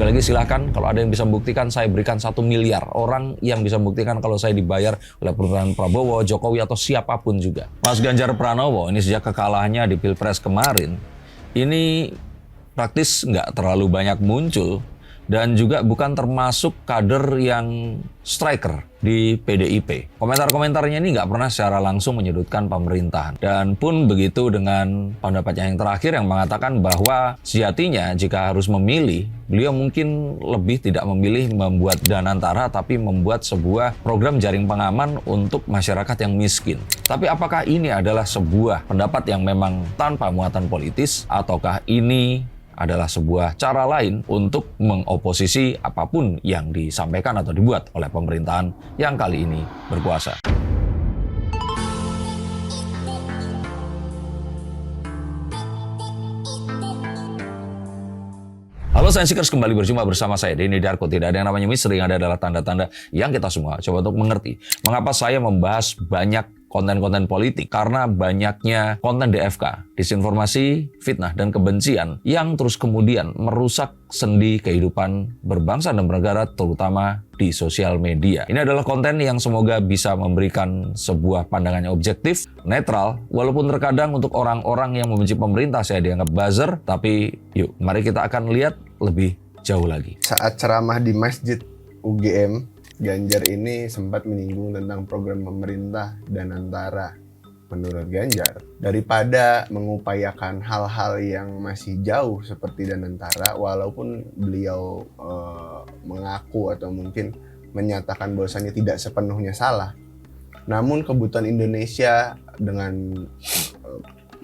Sekali lagi silahkan, kalau ada yang bisa membuktikan, saya berikan 1 miliar orang yang bisa membuktikan kalau saya dibayar oleh pemerintahan Prabowo, Jokowi, atau siapapun juga. Mas Ganjar Pranowo ini sejak kekalahannya di Pilpres kemarin, ini praktis nggak terlalu banyak muncul dan juga bukan termasuk kader yang striker di PDIP. Komentar-komentarnya ini nggak pernah secara langsung menyudutkan pemerintahan. Dan pun begitu dengan pendapatnya yang terakhir yang mengatakan bahwa sejatinya jika harus memilih, beliau mungkin lebih tidak memilih membuat Danantara tapi membuat sebuah program jaring pengaman untuk masyarakat yang miskin. Tapi apakah ini adalah sebuah pendapat yang memang tanpa muatan politis ataukah ini adalah sebuah cara lain untuk mengoposisi apapun yang disampaikan atau dibuat oleh pemerintahan yang kali ini berkuasa. Halo Sainsikers, kembali berjumpa bersama saya Denny Darko. Tidak ada yang namanya misteri, yang ada adalah tanda-tanda yang kita semua coba untuk mengerti. Mengapa saya membahas banyak konten-konten politik? Karena banyaknya konten DFK, disinformasi, fitnah, dan kebencian yang terus kemudian merusak sendi kehidupan berbangsa dan bernegara, terutama di sosial media. Ini adalah konten yang semoga bisa memberikan sebuah pandangan yang objektif, netral, walaupun terkadang untuk orang-orang yang membenci pemerintah saya dianggap buzzer, tapi yuk, mari kita akan lihat lebih jauh lagi. Saat ceramah di Masjid UGM, Ganjar ini sempat menyinggung tentang program pemerintah Danantara. Menurut Ganjar, daripada mengupayakan hal-hal yang masih jauh seperti Danantara, walaupun beliau mengaku atau mungkin menyatakan bahwasannya tidak sepenuhnya salah, namun kebutuhan Indonesia dengan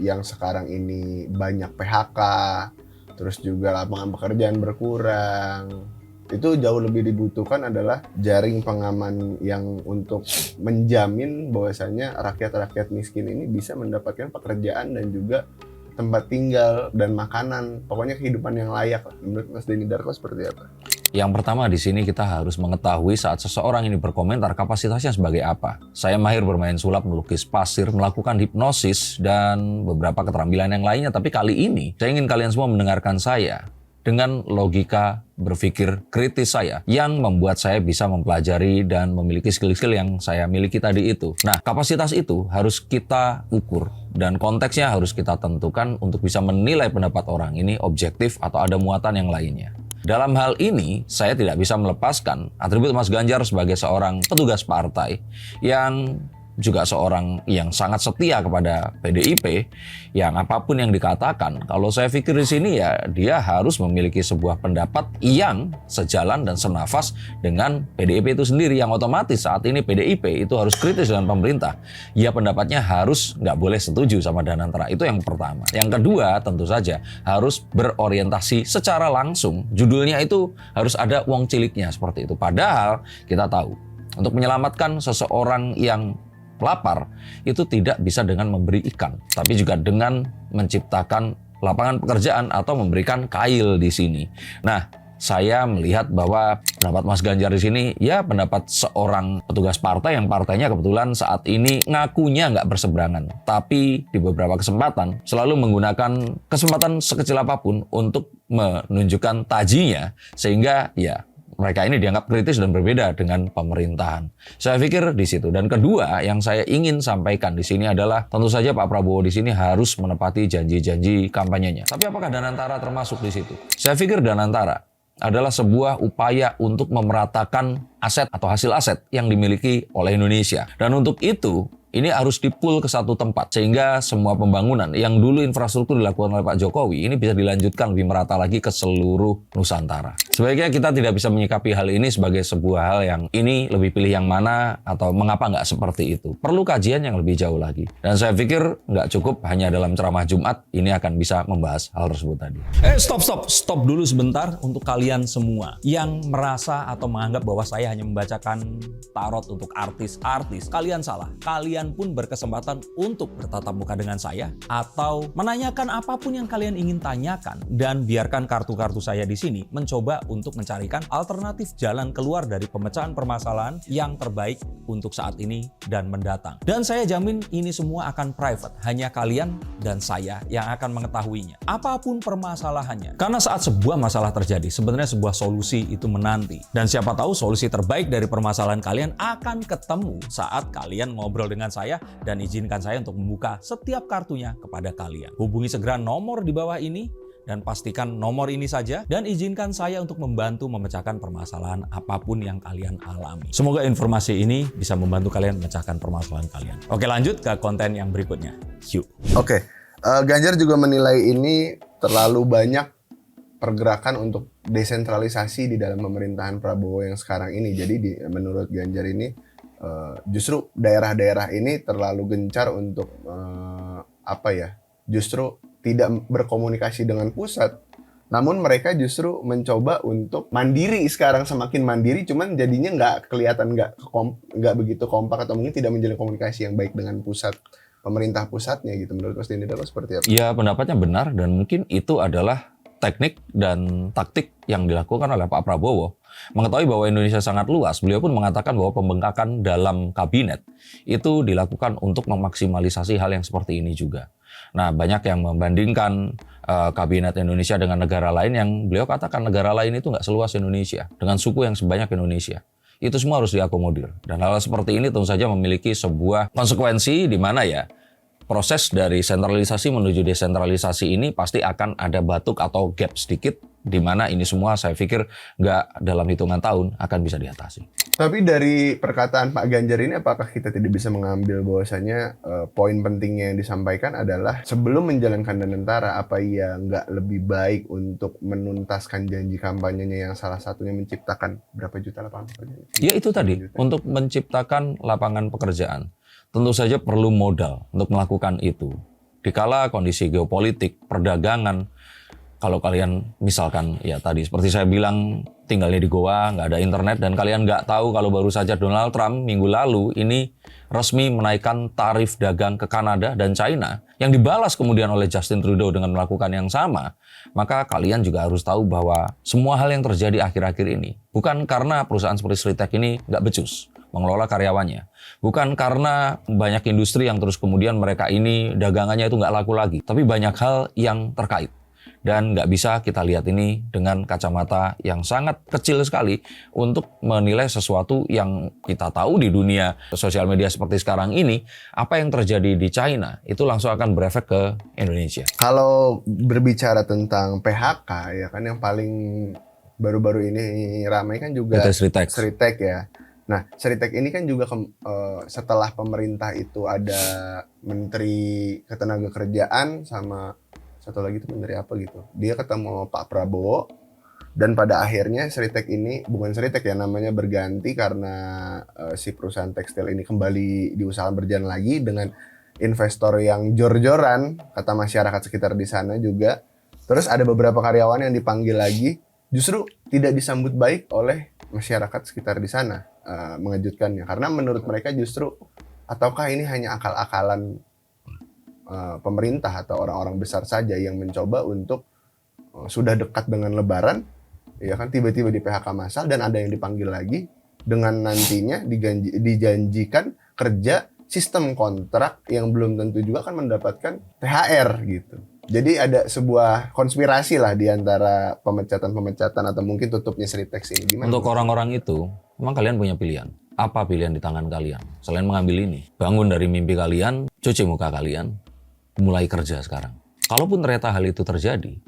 yang sekarang ini banyak PHK, terus juga lapangan pekerjaan berkurang, itu jauh lebih dibutuhkan adalah jaring pengaman yang untuk menjamin bahwasannya rakyat-rakyat miskin ini bisa mendapatkan pekerjaan dan juga tempat tinggal dan makanan, pokoknya kehidupan yang layak. Menurut Mas Denny Darko seperti apa? Yang pertama di sini kita harus mengetahui saat seseorang ini berkomentar kapasitasnya sebagai apa. Saya mahir bermain sulap, melukis pasir, melakukan hipnosis, dan beberapa keterampilan yang lainnya. Tapi kali ini saya ingin kalian semua mendengarkan saya dengan logika berpikir kritis saya yang membuat saya bisa mempelajari dan memiliki skill-skill yang saya miliki tadi itu. Nah, kapasitas itu harus kita ukur dan konteksnya harus kita tentukan untuk bisa menilai pendapat orang ini objektif atau ada muatan yang lainnya. Dalam hal ini, saya tidak bisa melepaskan atribut Mas Ganjar sebagai seorang petugas partai yang juga seorang yang sangat setia kepada PDIP, yang apapun yang dikatakan, kalau saya pikir di sini ya dia harus memiliki sebuah pendapat yang sejalan dan senafas dengan PDIP itu sendiri, yang otomatis saat ini PDIP itu harus kritis dengan pemerintah. Ya pendapatnya harus nggak boleh setuju sama Danantara, itu yang pertama. Yang kedua tentu saja harus berorientasi secara langsung, judulnya itu harus ada wong ciliknya seperti itu. Padahal kita tahu untuk menyelamatkan seseorang yang lapar itu tidak bisa dengan memberi ikan, tapi juga dengan menciptakan lapangan pekerjaan atau memberikan kail di sini. Nah, saya melihat bahwa pendapat Mas Ganjar di sini ya pendapat seorang petugas partai yang partainya kebetulan saat ini ngakunya nggak berseberangan, tapi di beberapa kesempatan selalu menggunakan kesempatan sekecil apapun untuk menunjukkan tajinya, sehingga ya mereka ini dianggap kritis dan berbeda dengan pemerintahan. Saya pikir di situ. Dan kedua yang saya ingin sampaikan di sini adalah tentu saja Pak Prabowo di sini harus menepati janji-janji kampanyenya. Tapi apakah Danantara termasuk di situ? Saya pikir Danantara adalah sebuah upaya untuk memeratakan aset atau hasil aset yang dimiliki oleh Indonesia. Dan untuk itu, ini harus dipul ke satu tempat sehingga semua pembangunan yang dulu infrastruktur dilakukan oleh Pak Jokowi ini bisa dilanjutkan lebih merata lagi ke seluruh Nusantara. Sebaiknya kita tidak bisa menyikapi hal ini sebagai sebuah hal yang ini lebih pilih yang mana atau mengapa nggak seperti itu. Perlu kajian yang lebih jauh lagi. Dan saya pikir nggak cukup hanya dalam ceramah Jumat ini akan bisa membahas hal tersebut tadi. Stop dulu sebentar untuk kalian semua yang merasa atau menganggap bahwa saya hanya membacakan tarot untuk artis-artis. Kalian salah. Kalian kalian pun berkesempatan untuk bertatap muka dengan saya atau menanyakan apapun yang kalian ingin tanyakan, dan biarkan kartu-kartu saya di sini mencoba untuk mencarikan alternatif jalan keluar dari pemecahan permasalahan yang terbaik untuk saat ini dan mendatang. Dan saya jamin ini semua akan private, hanya kalian dan saya yang akan mengetahuinya. Apapun permasalahannya. Karena saat sebuah masalah terjadi, sebenarnya sebuah solusi itu menanti. Dan siapa tahu solusi terbaik dari permasalahan kalian akan ketemu saat kalian ngobrol dengan saya, dan izinkan saya untuk membuka setiap kartunya kepada kalian. Hubungi segera nomor di bawah ini dan pastikan nomor ini saja, dan izinkan saya untuk membantu memecahkan permasalahan apapun yang kalian alami. Semoga informasi ini bisa membantu kalian memecahkan permasalahan kalian. Oke, lanjut ke konten yang berikutnya. Yuk. Oke, Ganjar juga menilai ini terlalu banyak pergerakan untuk desentralisasi di dalam pemerintahan Prabowo yang sekarang ini. Jadi menurut Ganjar ini justru daerah-daerah ini terlalu gencar untuk justru tidak berkomunikasi dengan pusat. Namun mereka justru mencoba untuk mandiri sekarang, semakin mandiri, cuman jadinya nggak kelihatan nggak begitu kompak atau mungkin tidak menjalin komunikasi yang baik dengan pusat, pemerintah pusatnya gitu. Menurut Mas Denny Darko seperti apa? Ya, pendapatnya benar, dan mungkin itu adalah teknik dan taktik yang dilakukan oleh Pak Prabowo. Mengetahui bahwa Indonesia sangat luas, beliau pun mengatakan bahwa pembengkakan dalam kabinet itu dilakukan untuk memaksimalisasi hal yang seperti ini juga. Nah, banyak yang membandingkan kabinet Indonesia dengan negara lain, yang beliau katakan negara lain itu nggak seluas Indonesia, dengan suku yang sebanyak Indonesia. Itu semua harus diakomodir. Dan hal seperti ini tentu saja memiliki sebuah konsekuensi di mana ya, proses dari sentralisasi menuju desentralisasi ini pasti akan ada batuk atau gap sedikit, di mana ini semua saya pikir nggak dalam hitungan tahun akan bisa diatasi. Tapi dari perkataan Pak Ganjar ini, apakah kita tidak bisa mengambil bahwasanya poin pentingnya yang disampaikan adalah sebelum menjalankan Danantara, apa ya nggak lebih baik untuk menuntaskan janji kampanyenya yang salah satunya menciptakan berapa juta lapangan pekerjaan? Ya itu tadi, untuk menciptakan lapangan pekerjaan. Tentu saja perlu modal untuk melakukan itu. Dikala kondisi geopolitik, perdagangan, kalau kalian misalkan ya tadi seperti saya bilang tinggalnya di Goa, nggak ada internet, dan kalian nggak tahu kalau baru saja Donald Trump minggu lalu ini resmi menaikkan tarif dagang ke Kanada dan China yang dibalas kemudian oleh Justin Trudeau dengan melakukan yang sama, maka kalian juga harus tahu bahwa semua hal yang terjadi akhir-akhir ini bukan karena perusahaan seperti Sritek ini nggak becus mengelola karyawannya. Bukan karena banyak industri yang terus kemudian mereka ini dagangannya itu nggak laku lagi. Tapi banyak hal yang terkait. Dan nggak bisa kita lihat ini dengan kacamata yang sangat kecil sekali untuk menilai sesuatu yang kita tahu di dunia sosial media seperti sekarang ini. Apa yang terjadi di China itu langsung akan berefek ke Indonesia. Kalau berbicara tentang PHK ya kan, yang paling baru-baru ini ramai kan juga Sritek ya. Nah, Sritek ini kan juga setelah pemerintah itu ada Menteri Ketenagakerjaan sama satu lagi itu menteri apa gitu. Dia ketemu Pak Prabowo, dan pada akhirnya Sritek ini, bukan Sritek ya namanya, berganti karena si perusahaan tekstil ini kembali diusahakan berjalan lagi dengan investor yang jor-joran, kata masyarakat sekitar di sana juga. Terus ada beberapa karyawan yang dipanggil lagi, justru tidak disambut baik oleh masyarakat sekitar di sana. Mengejutkannya, karena menurut mereka justru, ataukah ini hanya akal-akalan pemerintah atau orang-orang besar saja yang mencoba untuk sudah dekat dengan Lebaran, ya kan, tiba-tiba di PHK massal dan ada yang dipanggil lagi dengan nantinya dijanjikan kerja sistem kontrak yang belum tentu juga akan mendapatkan THR gitu. Jadi ada sebuah konspirasi lah di antara pemecatan atau mungkin tutupnya Sritek ini. Gimana? Untuk orang-orang itu, memang kalian punya pilihan. Apa pilihan di tangan kalian? Selain mengambil ini, bangun dari mimpi kalian, cuci muka kalian, mulai kerja sekarang. Kalaupun ternyata hal itu terjadi,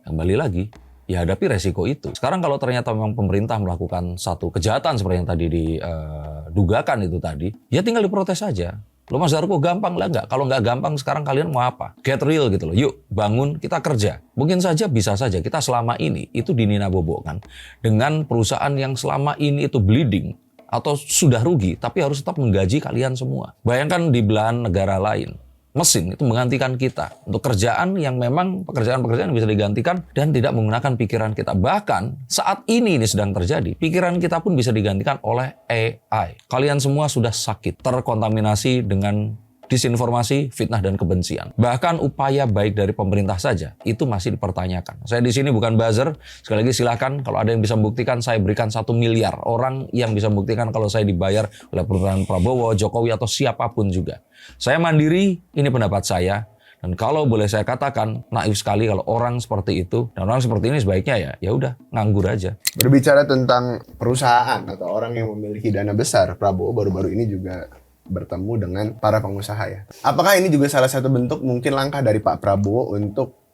kembali lagi, ya hadapi resiko itu. Sekarang kalau ternyata memang pemerintah melakukan satu kejahatan seperti yang tadi didugakan itu tadi, ya tinggal diprotes saja. Loh Mas Darko, gampang lah nggak? Kalau nggak gampang sekarang kalian mau apa? Get real gitu loh. Yuk bangun, kita kerja. Mungkin saja, bisa saja kita selama ini itu dininabobokan dengan perusahaan yang selama ini itu bleeding atau sudah rugi, tapi harus tetap menggaji kalian semua. Bayangkan di belahan negara lain, mesin itu menggantikan kita untuk kerjaan yang memang pekerjaan-pekerjaan yang bisa digantikan dan tidak menggunakan pikiran kita. Bahkan saat ini sedang terjadi, pikiran kita pun bisa digantikan oleh AI. Kalian semua sudah sakit, terkontaminasi dengan disinformasi, fitnah, dan kebencian. Bahkan upaya baik dari pemerintah saja itu masih dipertanyakan. Saya di sini bukan buzzer. Sekali lagi silakan kalau ada yang bisa membuktikan, saya berikan 1 miliar orang yang bisa membuktikan kalau saya dibayar oleh pemerintahan Prabowo, Jokowi, atau siapapun juga. Saya mandiri, ini pendapat saya. Dan kalau boleh saya katakan, naif sekali kalau orang seperti itu. Dan orang seperti ini sebaiknya ya udah nganggur aja. Berbicara tentang perusahaan atau orang yang memiliki dana besar, Prabowo baru-baru ini juga bertemu dengan para pengusaha ya. Apakah ini juga salah satu bentuk mungkin langkah dari Pak Prabowo untuk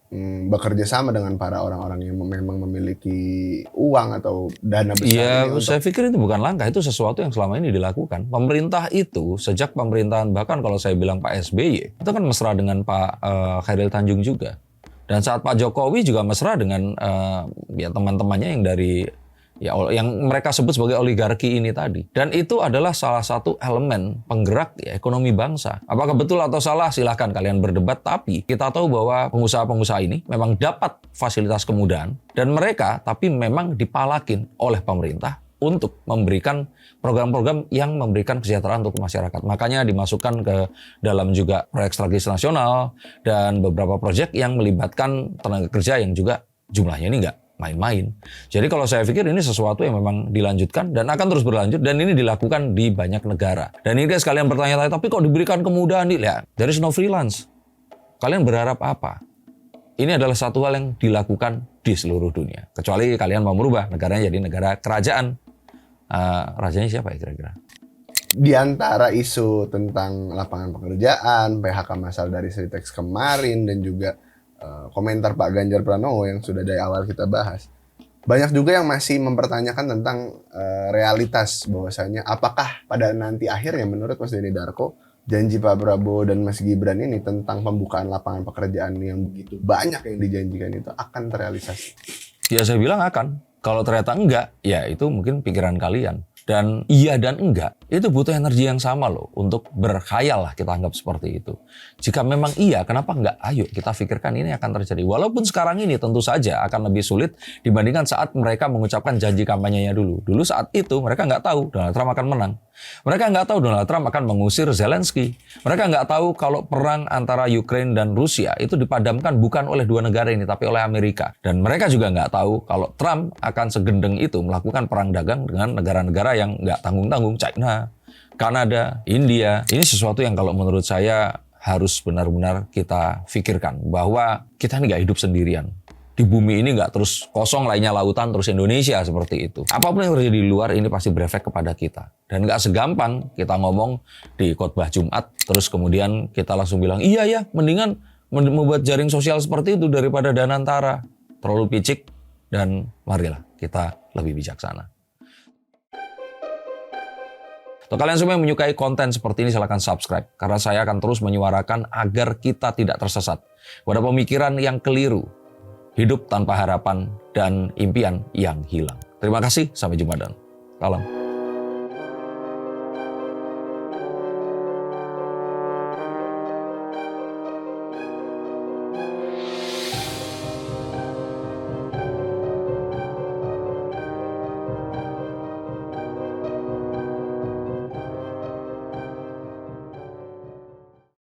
bekerja sama dengan para orang-orang yang memang memiliki uang atau dana besar? Iya, ini saya pikir itu bukan langkah, itu sesuatu yang selama ini dilakukan. Pemerintah itu sejak pemerintahan, bahkan kalau saya bilang Pak SBY, itu kan mesra dengan Pak Khairil Tanjung juga. Dan saat Pak Jokowi juga mesra dengan ya teman-temannya yang dari yang mereka sebut sebagai oligarki ini tadi. Dan itu adalah salah satu elemen penggerak ya, ekonomi bangsa. Apakah betul atau salah silahkan kalian berdebat. Tapi kita tahu bahwa pengusaha-pengusaha ini memang dapat fasilitas kemudahan. Dan mereka tapi memang dipalakin oleh pemerintah untuk memberikan program-program yang memberikan kesejahteraan untuk masyarakat. Makanya dimasukkan ke dalam juga proyek strategis nasional dan beberapa proyek yang melibatkan tenaga kerja yang juga jumlahnya ini enggak main-main. Jadi kalau saya pikir ini sesuatu yang memang dilanjutkan dan akan terus berlanjut dan ini dilakukan di banyak negara. Dan ini guys kalian bertanya-tanya, tapi kok diberikan kemudahan nih? Ya, there is no freelance. Kalian berharap apa? Ini adalah satu hal yang dilakukan di seluruh dunia. Kecuali kalian mau merubah negaranya jadi negara kerajaan. Rajanya siapa ya kira-kira? Di antara isu tentang lapangan pekerjaan, PHK massal dari Sritex kemarin, dan juga komentar Pak Ganjar Pranowo yang sudah dari awal kita bahas, banyak juga yang masih mempertanyakan tentang realitas bahwasanya apakah pada nanti akhirnya menurut Mas Denny Darko janji Pak Prabowo dan Mas Gibran ini tentang pembukaan lapangan pekerjaan yang begitu banyak yang dijanjikan itu akan terrealisasi? Ya saya bilang akan. Kalau ternyata enggak, ya itu mungkin pikiran kalian. Dan iya dan enggak, itu butuh energi yang sama loh untuk berkhayal lah kita anggap seperti itu. Jika memang iya, kenapa enggak? Ayo kita pikirkan ini akan terjadi. Walaupun sekarang ini tentu saja akan lebih sulit dibandingkan saat mereka mengucapkan janji kampanyenya dulu. Dulu saat itu mereka nggak tahu Donald Trump akan menang. Mereka nggak tahu Donald Trump akan mengusir Zelensky. Mereka nggak tahu kalau perang antara Ukraina dan Rusia itu dipadamkan bukan oleh dua negara ini, tapi oleh Amerika. Dan mereka juga nggak tahu kalau Trump akan segendeng itu melakukan perang dagang dengan negara-negara yang nggak tanggung-tanggung, China, Kanada, India. Ini sesuatu yang kalau menurut saya harus benar-benar kita pikirkan. Bahwa kita ini nggak hidup sendirian. Di bumi ini nggak terus kosong, lainnya lautan, terus Indonesia seperti itu. Apapun yang terjadi di luar ini pasti berefek kepada kita. Dan nggak segampang kita ngomong di khotbah Jumat, terus kemudian kita langsung bilang, iya ya, mendingan membuat jaring sosial seperti itu daripada Danantara. Terlalu picik, dan marilah kita lebih bijaksana. Untuk kalian semua yang menyukai konten seperti ini, silahkan subscribe. Karena saya akan terus menyuarakan agar kita tidak tersesat pada pemikiran yang keliru. Hidup tanpa harapan dan impian yang hilang. Terima kasih, sampai jumpa dan salam.